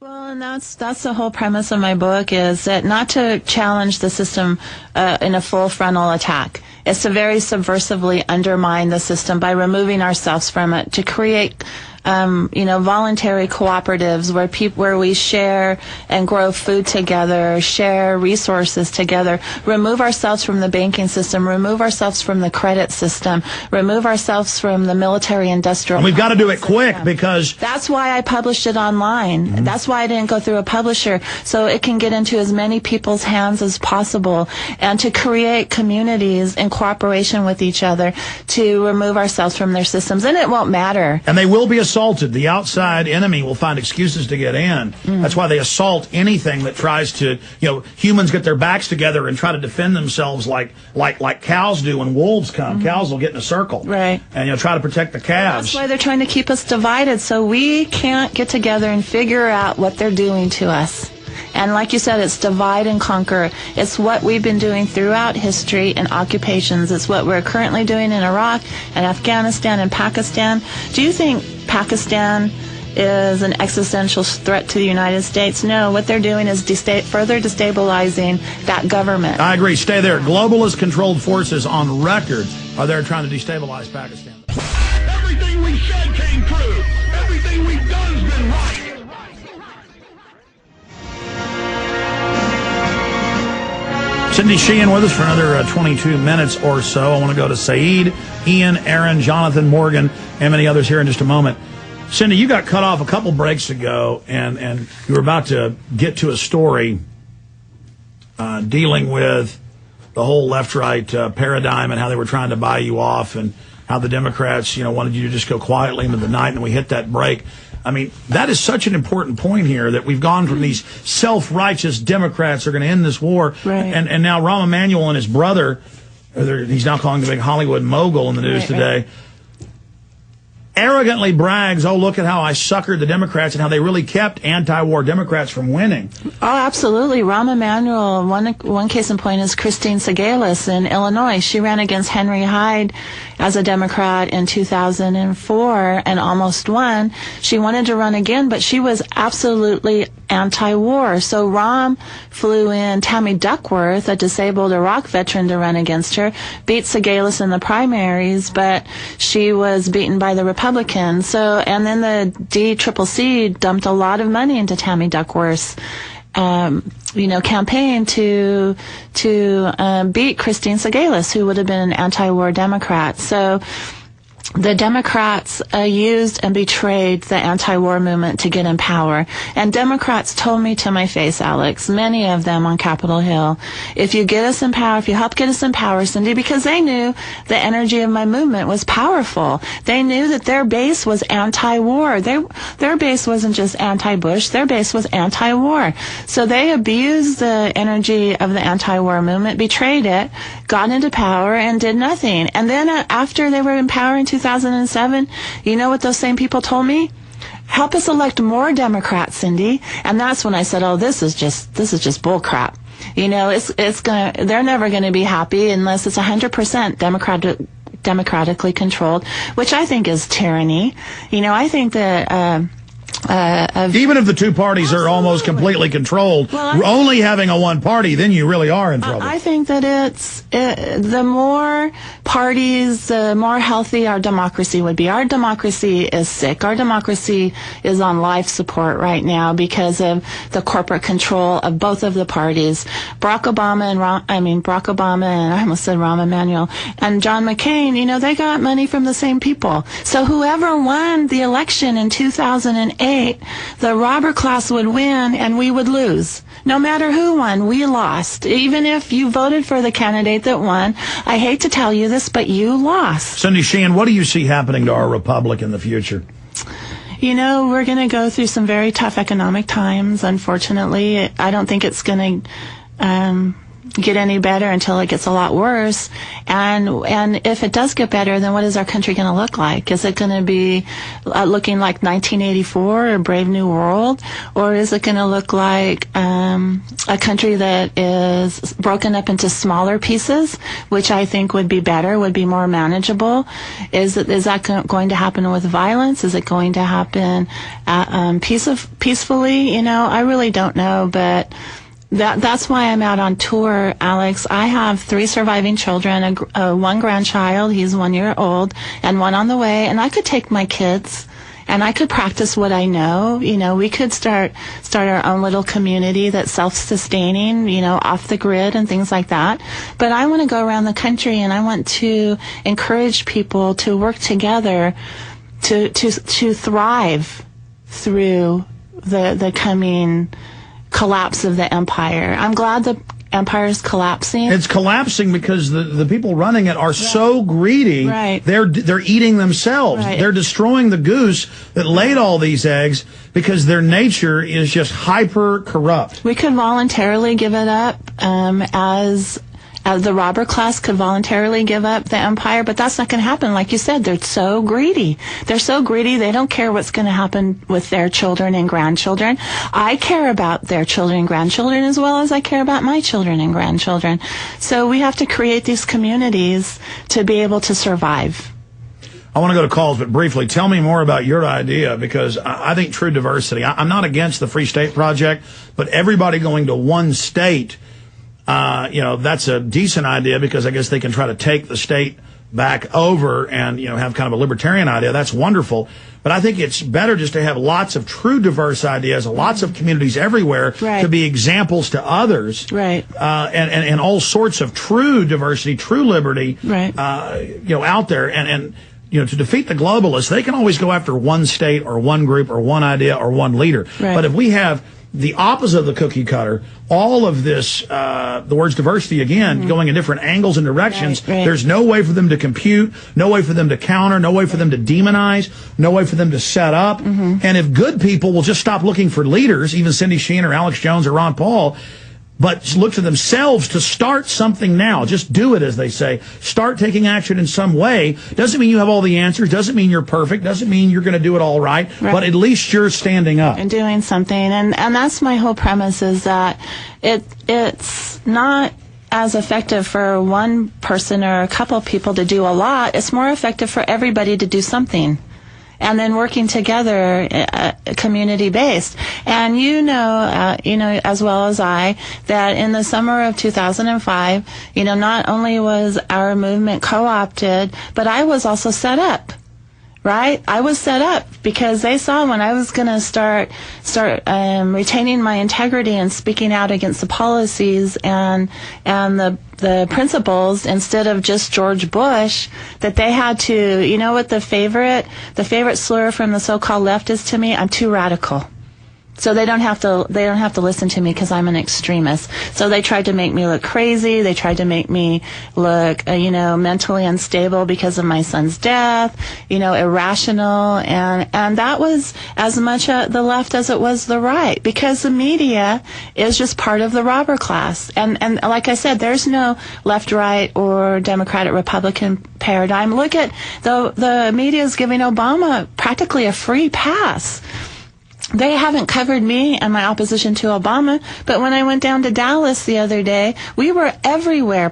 Well, and that's the whole premise of my book, is that not to challenge the system in a full frontal attack. It's to very subversively undermine the system by removing ourselves from it, to create voluntary cooperatives where we share and grow food together, share resources together, remove ourselves from the banking system, remove ourselves from the credit system, remove ourselves from the military-industrial. And we've got to do it quick, because that's why I published it online. Mm-hmm. That's why I didn't go through a publisher, so it can get into as many people's hands as possible, and to create communities in cooperation with each other to remove ourselves from their systems. And it won't matter. And they will be assaulted. The outside enemy will find excuses to get in. That's why they assault anything that tries to, humans get their backs together and try to defend themselves like cows do when wolves come. Cows will get in a circle. Right. And try to protect the calves. That's why they're trying to keep us divided, so we can't get together and figure out what they're doing to us. And like you said, it's divide and conquer. It's what we've been doing throughout history and occupations. It's what we're currently doing in Iraq and Afghanistan and Pakistan. Do you think Pakistan is an existential threat to the United States? No, what they're doing is further destabilizing that government. I agree. Stay there. Globalist controlled forces on record are there trying to destabilize Pakistan. Everything we said came true. Everything we've done has been right. Cindy Sheehan with us for another 22 minutes or so. I want to go to Saeed, Ian, Aaron, Jonathan, Morgan, and many others here in just a moment. Cindy, you got cut off a couple breaks ago, and you were about to get to a story dealing with the whole left-right paradigm and how they were trying to buy you off, and how the Democrats, wanted you to just go quietly into the night, and we hit that break. I mean, that is such an important point here, that we've gone from these self-righteous Democrats are going to end this war, right. and now Rahm Emanuel and his brother, he's now calling the big Hollywood mogul in the news today, arrogantly brags, oh, look at how I suckered the Democrats, and how they really kept anti-war Democrats from winning. Oh, absolutely. Rahm Emanuel, one case in point is Christine Segalis in Illinois. She ran against Henry Hyde as a Democrat in 2004 and almost won. She wanted to run again, but she was absolutely anti-war. So Rahm flew in Tammy Duckworth, a disabled Iraq veteran, to run against her, beat Segalis in the primaries, but she was beaten by the Republicans. So, and then the DCCC dumped a lot of money into Tammy Duckworth's campaign to beat Christine Segalis, who would have been an anti-war Democrat. So the Democrats used and betrayed the anti-war movement to get in power. And Democrats told me to my face, Alex, many of them on Capitol Hill, if you get us in power, if you help get us in power, Cindy, because they knew the energy of my movement was powerful. They knew that their base was anti-war. Their base wasn't just anti-Bush. Their base was anti-war. So they abused the energy of the anti-war movement, betrayed it, got into power, and did nothing. And then after they were in power in 2007, you know what those same people told me? Help us elect more Democrats, Cindy. And that's when I said, oh, this is just bull crap. They're never gonna be happy unless it's 100% democratically controlled, which I think is tyranny. I think that even if the two parties are almost completely controlled, only having a one party, then you really are in trouble. I think that the more parties, the more healthy our democracy would be. Our democracy is sick. Our democracy is on life support right now because of the corporate control of both of the parties. Barack Obama and I almost said Rahm Emanuel and John McCain, they got money from the same people. So whoever won the election in 2008, the robber class would win and we would lose. No matter who won, we lost. Even if you voted for the candidate that won, I hate to tell you this, but you lost. Cindy Sheehan, what do you see happening to our republic in the future? We're going to go through some very tough economic times, unfortunately. I don't think it's going to get any better until it gets a lot worse. And if it does get better, then what is our country going to look like? Is it going to be looking like 1984 or Brave New World? Or is it going to look like a country that is broken up into smaller pieces, which I think would be better, would be more manageable? Is that going to happen with violence? Is it going to happen peacefully? I really don't know, but that's why I'm out on tour, Alex. I have 3 surviving children, one grandchild, he's 1 year old, and one on the way, and I could take my kids and I could practice what I know. We could start our own little community that's self-sustaining, off the grid and things like that. But I want to go around the country and I want to encourage people to work together to thrive through the coming collapse of the empire. I'm glad the empire is collapsing. It's collapsing because the people running it are so greedy. Right. They're eating themselves. Right. They're destroying the goose that laid all these eggs because their nature is just hyper corrupt. We could voluntarily give it up, as the robber class could voluntarily give up the empire, but that's not going to happen. Like you said, they're so greedy. They're so greedy, they don't care what's going to happen with their children and grandchildren. I care about their children and grandchildren as well as I care about my children and grandchildren. So we have to create these communities to be able to survive. I want to go to calls, but briefly, tell me more about your idea, because I think true diversity, I'm not against the Free State Project, but everybody going to one state, that's a decent idea because I guess they can try to take the state back over and, have kind of a libertarian idea. That's wonderful. But I think it's better just to have lots of true diverse ideas, lots of communities everywhere to be examples to others. Right. And all sorts of true diversity, true liberty, out there. And to defeat the globalists, they can always go after one state or one group or one idea or one leader. Right. But if we have the opposite of the cookie cutter, all of this, the words diversity again, going in different angles and directions, there's no way for them to compute, no way for them to counter, no way for them to demonize, no way for them to set up. And if good people will just stop looking for leaders, even Cindy Sheehan or Alex Jones or Ron Paul, but look to themselves to start something now. Just do it, as they say. Start taking action in some way. Doesn't mean you have all the answers. Doesn't mean you're perfect. Doesn't mean you're going to do it all right. But at least you're standing up. And doing something. And that's my whole premise, is that it's not as effective for one person or a couple of people to do a lot. It's more effective for everybody to do something. And then working together, community-based. And as well as I, that in the summer of 2005, not only was our movement co-opted, but I was also set up. Right? I was set up because they saw when I was going to start retaining my integrity and speaking out against the policies and the principles instead of just George Bush, that they had to, what the favorite slur from the so-called left is to me? I'm too radical. So they don't have to listen to me because I'm an extremist. So they tried to make me look crazy. They tried to make me look, mentally unstable because of my son's death, irrational. And that was as much the left as it was the right, because the media is just part of the robber class. And like I said, there's no left, right, or Democratic, Republican paradigm. Look at the media is giving Obama practically a free pass. They haven't covered me and my opposition to Obama, but when I went down to Dallas the other day, we were everywhere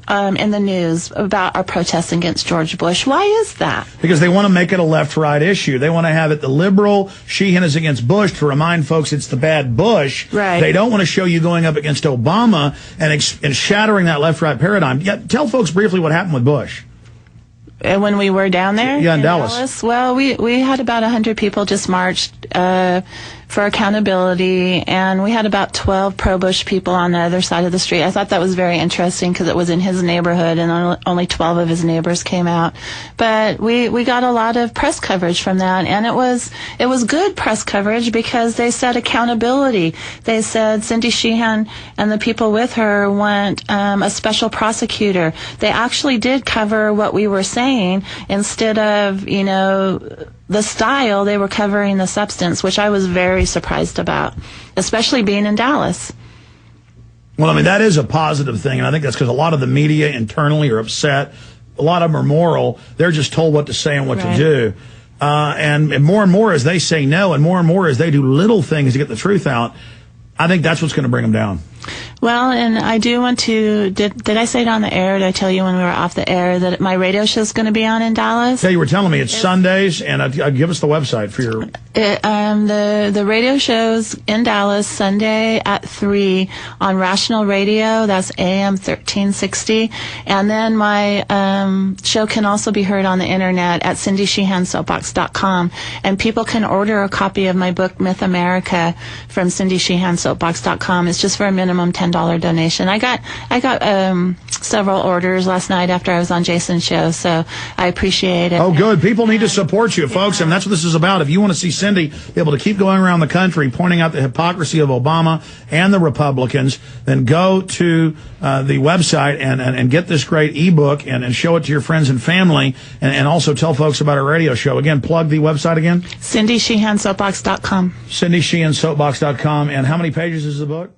in the news about our protests against George Bush. Why is that? Because they want to make it a left-right issue. They want to have it the liberal, Sheehan is against Bush, to remind folks it's the bad Bush. Right. They don't want to show you going up against Obama and shattering that left-right paradigm. Yeah, tell folks briefly what happened with Bush. When we were down there? Yeah, in Dallas. Well, we had about 100 people just marched for accountability, and we had about 12 pro-Bush people on the other side of the street. I thought that was very interesting because it was in his neighborhood, and only 12 of his neighbors came out. But we got a lot of press coverage from that, and it was good press coverage because they said accountability. They said Cindy Sheehan and the people with her want a special prosecutor. They actually did cover what we were saying instead of, the style. They were covering the substance, which I was very surprised about, especially being in Dallas. Well, I mean, that is a positive thing, and I think that's because a lot of the media internally are upset. A lot of them are moral. They're just told what to say and what to do. And more as they say no, and more as they do little things to get the truth out, I think that's what's going to bring them down. Well, and I do want to, did I say it on the air? Did I tell you when we were off the air that my radio show is going to be on in Dallas? Yeah, you were telling me it's Sundays, and give us the website for your... The radio show's in Dallas Sunday at 3 on Rational Radio. That's AM 1360. And then my show can also be heard on the internet at cindysheehansoapbox.com. And people can order a copy of my book, Myth America, from cindysheehansoapbox.com. It's just for a minimum $10 donation. I got several orders last night after I was on Jason's show, so I appreciate it. Oh, good. People need to support you, folks, and that's what this is about. If you want to see Cindy be able to keep going around the country pointing out the hypocrisy of Obama and the Republicans, then go to the website and get this great ebook and show it to your friends and family, and also tell folks about our radio show. Again, plug the website again. cindysheehansoapbox.com. cindysheehansoapbox.com. And how many pages is the book?